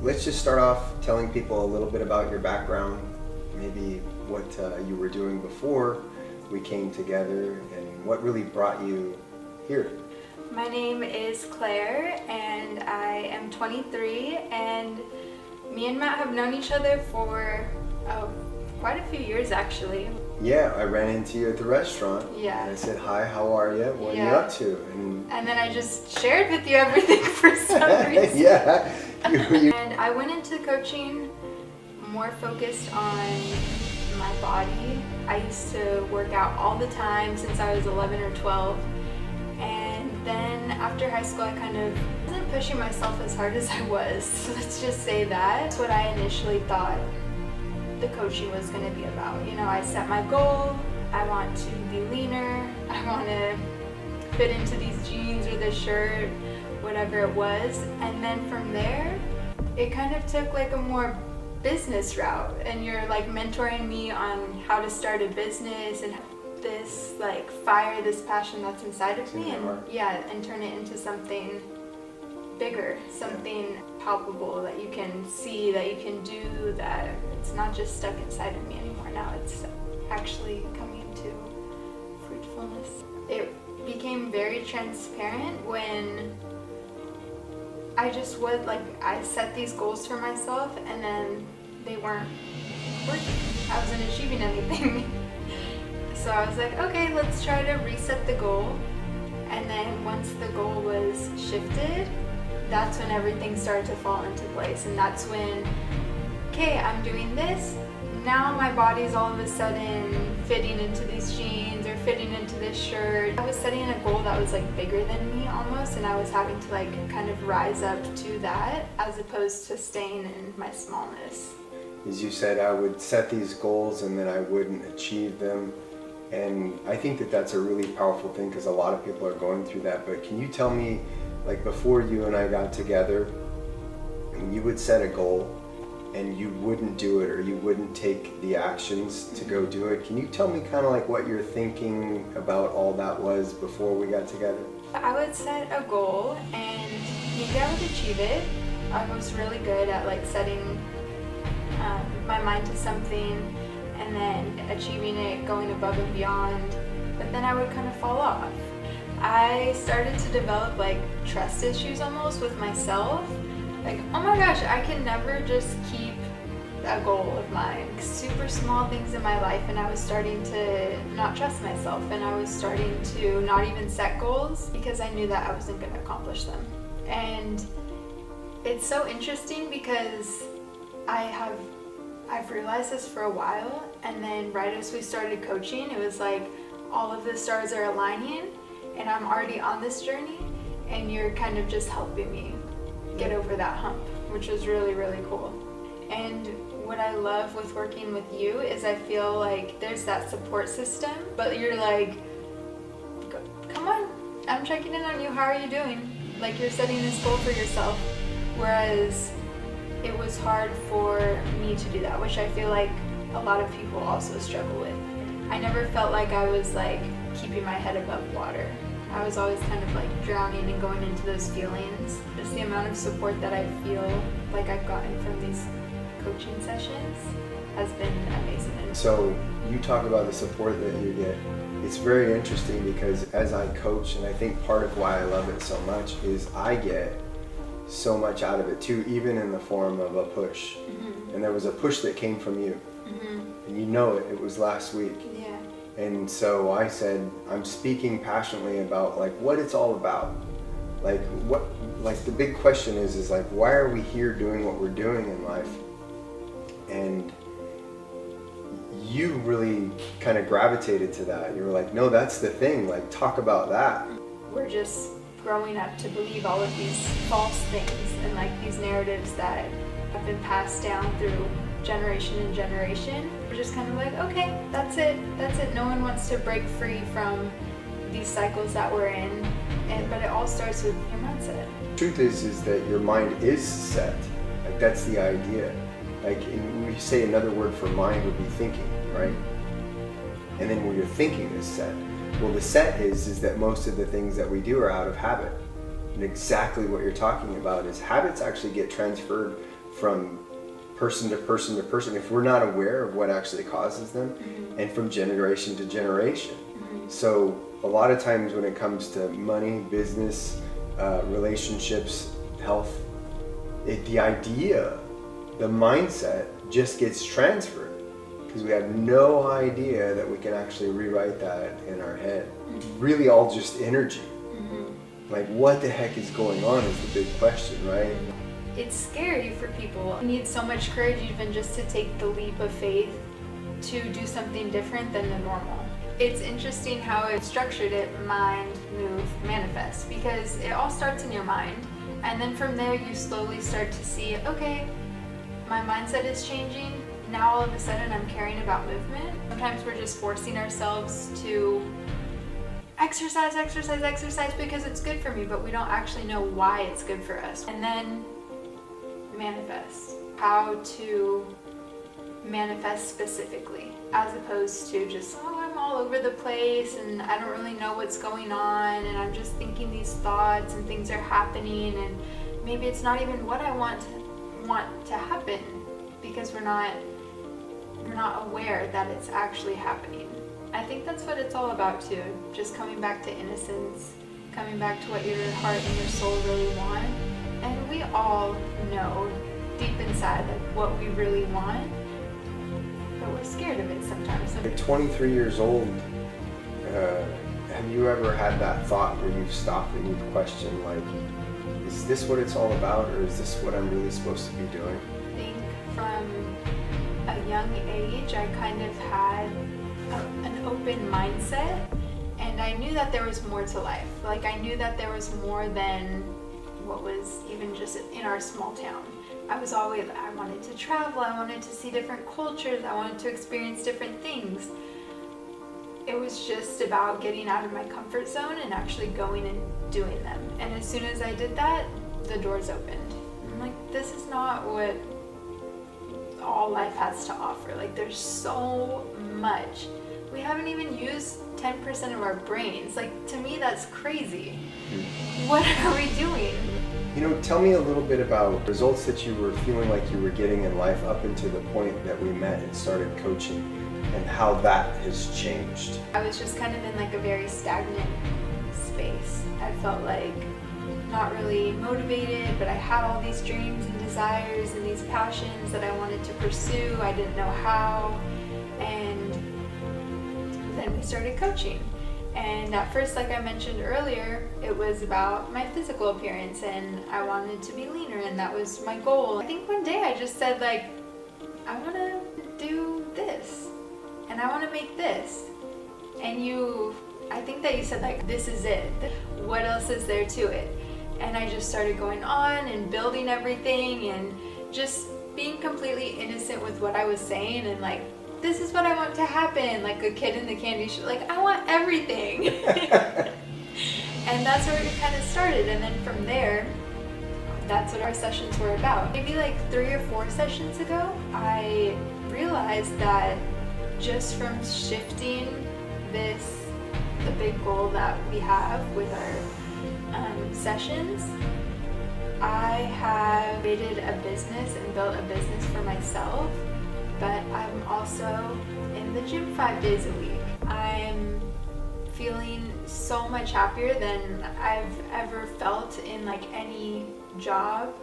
let's just start off telling people a little bit about your background, maybe what you were doing before we came together and what really brought you here. My name is Claire and I am 23, and me and Matt have known each other for quite a few years actually. Yeah, I ran into you at the restaurant. Yeah. And I said, hi, how are you? What are you up to? And then I just shared with you everything for some reason. Yeah. And I went into coaching more focused on my body. I used to work out all the time since I was 11 or 12. And then after high school, I kind of wasn't pushing myself as hard as I was. So let's just say that. That's what I initially thought the coaching was going to be about. You know, I set my goal. I want to be leaner. I want to fit into these jeans or this shirt, whatever it was. And then from there, it kind of took like a more business route. And you're like mentoring me on how to start a business and this like fire, this passion that's inside of me, and turn it into something bigger, something palpable that you can see, that you can do, that it's not just stuck inside of me anymore. Now it's actually coming to fruitfulness. It became very transparent when I just would I set these goals for myself and then they weren't working. I wasn't achieving anything. So I was like, okay, let's try to reset the goal. And then once the goal was shifted, that's when everything started to fall into place. And that's when, okay, I'm doing this. Now my body's all of a sudden fitting into these jeans or fitting into this shirt. I was setting a goal that was like bigger than me almost, and I was having to like kind of rise up to that as opposed to staying in my smallness. As you said, I would set these goals and then I wouldn't achieve them. And I think that that's a really powerful thing because a lot of people are going through that. But can you tell me, like before you and I got together, and you would set a goal and you wouldn't do it or you wouldn't take the actions to go do it. Can you tell me kind of like what you're thinking about all that was before we got together? I would set a goal and maybe I would achieve it. I was really good at like setting my mind to something and then achieving it, going above and beyond, but then I would kind of fall off. I started to develop like trust issues almost with myself. Like, oh my gosh, I can never just keep a goal of mine. Super small things in my life, and I was starting to not trust myself, and I was starting to not even set goals because I knew that I wasn't going to accomplish them. And it's so interesting because I've realized this for a while, and then right as we started coaching, it was like all of the stars are aligning and I'm already on this journey, and you're kind of just helping me get over that hump, which was really, really cool. And what I love with working with you is I feel like there's that support system, but you're like, come on, I'm checking in on you, how are you doing? Like, you're setting this goal for yourself, whereas it was hard for me to do that, which I feel like a lot of people also struggle with. I never felt like I was like keeping my head above water. I was always kind of like drowning and going into those feelings. Just the amount of support that I feel like I've gotten from these coaching sessions has been amazing. So you talk about the support that you get. It's very interesting because as I coach, and I think part of why I love it so much is I get so much out of it too, even in the form of a push. Mm-hmm. And there was a push that came from you. Mm-hmm. And you know it was last week. Yeah. And so I said, I'm speaking passionately about like what it's all about. Like what, like the big question is like, why are we here doing what we're doing in life? And you really kind of gravitated to that. You were like, no, that's the thing, like talk about that. We're just growing up to believe all of these false things and like these narratives that have been passed down through generation and generation. We're just kind of like, okay, that's it. No one wants to break free from these cycles that we're in, but it all starts with your mindset. The truth is that your mind is set. Like that's the idea. Like when we say another word for mind would be thinking, right? And then when your thinking is set. Well, the set is that most of the things that we do are out of habit. And exactly what you're talking about is habits actually get transferred from person to person to person if we're not aware of what actually causes them, and from generation to generation. So a lot of times when it comes to money, business, relationships, health, the idea, the mindset just gets transferred because we have no idea that we can actually rewrite that in our head. Really all just energy. Like, what the heck is going on is the big question, right? It's scary for people. You need so much courage even just to take the leap of faith to do something different than the normal. It's interesting how I've structured it: mind, move, manifest, because it all starts in your mind, and then from there you slowly start to see, okay, my mindset is changing. Now all of a sudden I'm caring about movement. Sometimes we're just forcing ourselves to exercise because it's good for me, but we don't actually know why it's good for us. And then manifest. How to manifest specifically, as opposed to just, oh, I'm all over the place and I don't really know what's going on and I'm just thinking these thoughts and things are happening and maybe it's not even what I want to happen because we're not aware that it's actually happening. I think that's what it's all about too, just coming back to innocence, coming back to what your heart and your soul really want. And we all know deep inside like what we really want, but we're scared of it sometimes. At 23 years old, have you ever had that thought where you've stopped and you've questioned, like, is this what it's all about, or is this what I'm really supposed to be doing? I think from a young age, I kind of had an open mindset, and I knew that there was more to life. Like, I knew that there was more than what was even just in our small town. I wanted to travel, I wanted to see different cultures, I wanted to experience different things. It was just about getting out of my comfort zone and actually going and doing them. And as soon as I did that, the doors opened. I'm like, this is not what all life has to offer. Like, there's so much. We haven't even used 10% of our brains. Like, to me, that's crazy. What are we doing? You know, tell me a little bit about results that you were feeling like you were getting in life up until the point that we met and started coaching, and how that has changed. I was just kind of in like a very stagnant space. I felt like not really motivated, but I had all these dreams and desires and these passions that I wanted to pursue. I didn't know how. And then we started coaching. And at first, like I mentioned earlier, it was about my physical appearance and I wanted to be leaner, and that was my goal. I think one day I just said, like, I want to do this and I want to make this. And I think that you said, like, this is it. What else is there to it? And I just started going on and building everything and just being completely innocent with what I was saying, and like, this is what I want to happen, like a kid in the candy shop. Like, I want everything. And that's where it kind of started. And then from there, that's what our sessions were about. Maybe like 3 or 4 sessions ago, I realized that just from shifting the big goal that we have with our sessions, I have created a business and built a business for myself. But I'm also in the gym 5 days a week. I'm feeling so much happier than I've ever felt in like any job,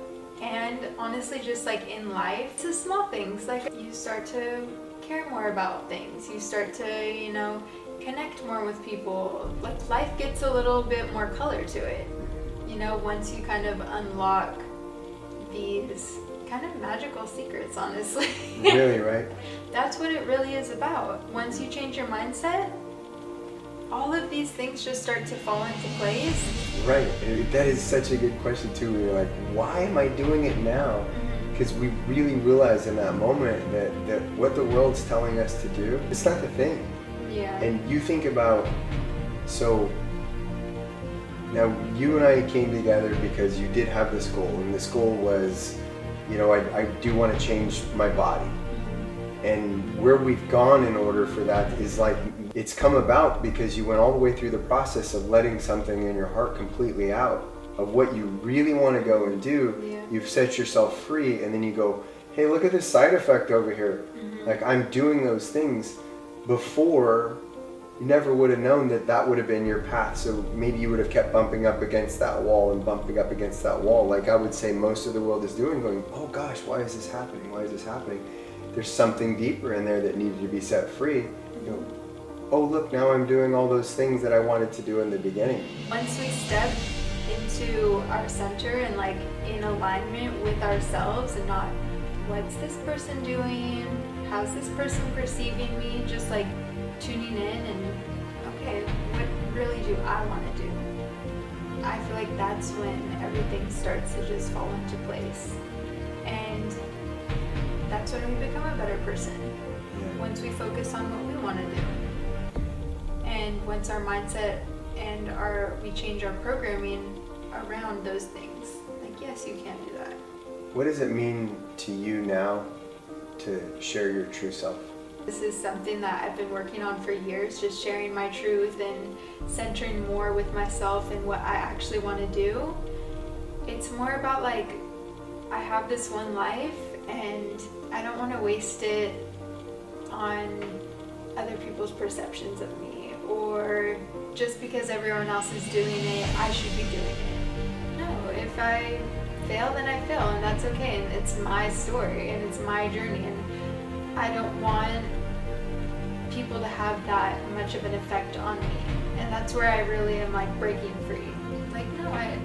and honestly just like in life. It's the small things, like you start to care more about things, you start to, connect more with people. Like, life gets a little bit more color to it, once you kind of unlock these kind of magical secrets, honestly. Really, right? That's what it really is about. Once you change your mindset, all of these things just start to fall into place. Right. That is such a good question too. You're like, why am I doing it now? Because we really realize in that moment that what the world's telling us to do, it's not the thing. Yeah. And you think about, so now you and I came together because you did have this goal, and this goal was, I do want to change my body. And where we've gone in order for that is like, it's come about because you went all the way through the process of letting something in your heart completely out. of what you really want to go and do. Yeah. You've set yourself free, and then you go, hey, look at this side effect over here. Like, I'm doing those things. Before, you never would have known that that would have been your path. So maybe you would have kept bumping up against that wall and bumping up against that wall. Like I would say most of the world is doing, going, oh gosh, why is this happening? Why is this happening? There's something deeper in there that needed to be set free. You go, oh look, now I'm doing all those things that I wanted to do in the beginning. Once we step into our center and like in alignment with ourselves and not what's this person doing, how's this person perceiving me, just like tuning in and okay, what really do I want to do? I feel like that's when everything starts to just fall into place, and that's when we become a better person. Once we focus on what we want to do, and once our mindset and we change our programming around those things. Like, yes, you can do that. What does it mean to you now to share your true self? This is something that I've been working on for years, just sharing my truth and centering more with myself and what I actually want to do. It's more about like, I have this one life and I don't want to waste it on other people's perceptions of me, or just because everyone else is doing it, I should be doing it. No, if I fail, then I fail, and that's okay, and it's my story and it's my journey, and I don't want people to have that much of an effect on me. And that's where I really am like breaking free. Like, no, I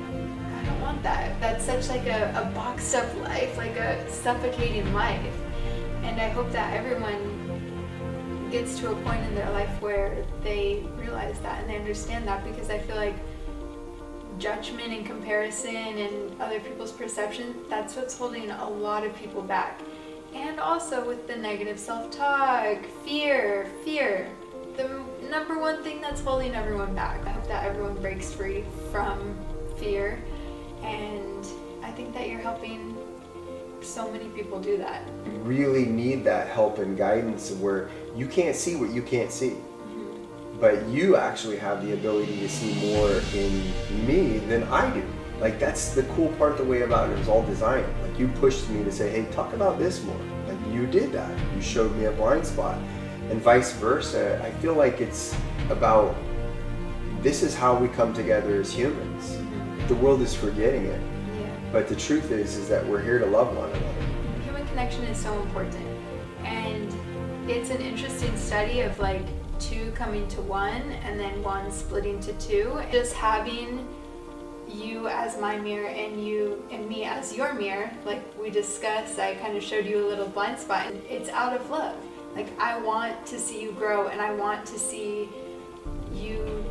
don't want that. That's such like a boxed up life, like a suffocating life. And I hope that everyone gets to a point in their life where they realize that and they understand that, because I feel like judgment and comparison and other people's perception, that's what's holding a lot of people back. And also with the negative self-talk, fear, the number one thing that's holding everyone back. I hope that everyone breaks free from fear, and I think that you're helping so many people do that. You really need that help and guidance where you can't see what you can't see. But you actually have the ability to see more in me than I do. Like, that's the cool part, the way about it was all designed. Like, you pushed me to say, hey, talk about this more. Like, you did that. You showed me a blind spot. And vice versa. I feel like it's about, this is how we come together as humans. The world is forgetting it. Yeah. But the truth is that we're here to love one another. Human connection is so important. And it's an interesting study of like two coming to one and then one splitting to two. Just having you as my mirror and you and me as your mirror, like we discussed, I kind of showed you a little blind spot, and it's out of love. Like, I want to see you grow, and I want to see you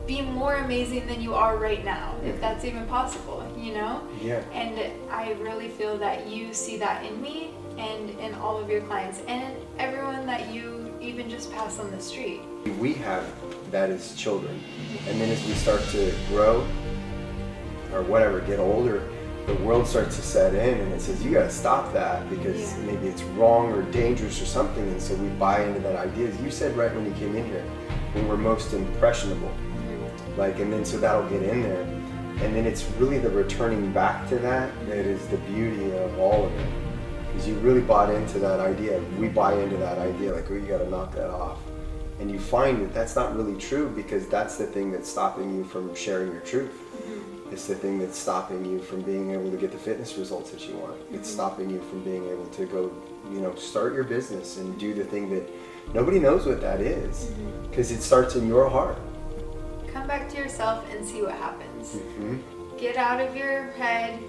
be more amazing than you are right now, if that's even possible, you know? Yeah. And I really feel that you see that in me and in all of your clients and in everyone that you even just pass on the street. We have that as children, and then as we start to grow or whatever, get older, the world starts to set in and it says, you gotta stop that because maybe it's wrong or dangerous or something, and so we buy into that idea. As you said right when you came in here, when we're most impressionable. Like, and then so that'll get in there. And then it's really the returning back to that is the beauty of all of it. Because you really bought into that idea. We buy into that idea, like, oh, you gotta knock that off. And you find that that's not really true, because that's the thing that's stopping you from sharing your truth. It's the thing that's stopping you from being able to get the fitness results that you want. It's stopping you from being able to go, start your business and do the thing that nobody knows what that is, because it starts in your heart. Come back to yourself and see what happens. Get out of your head.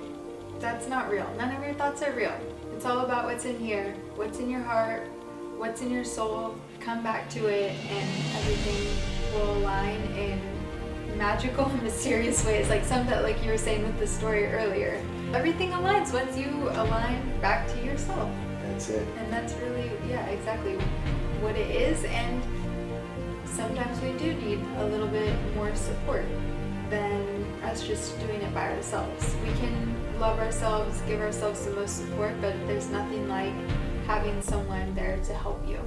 That's not real. None of your thoughts are real. It's all about what's in here, what's in your heart, what's in your soul. Come back to it, and everything will align in magical, mysterious ways. Like like you were saying with the story earlier. Everything aligns once you align back to yourself. That's it. And that's really, exactly what it is. And sometimes we do need a little bit more support than us just doing it by ourselves. We can love ourselves, give ourselves the most support, but there's nothing like having someone there to help you.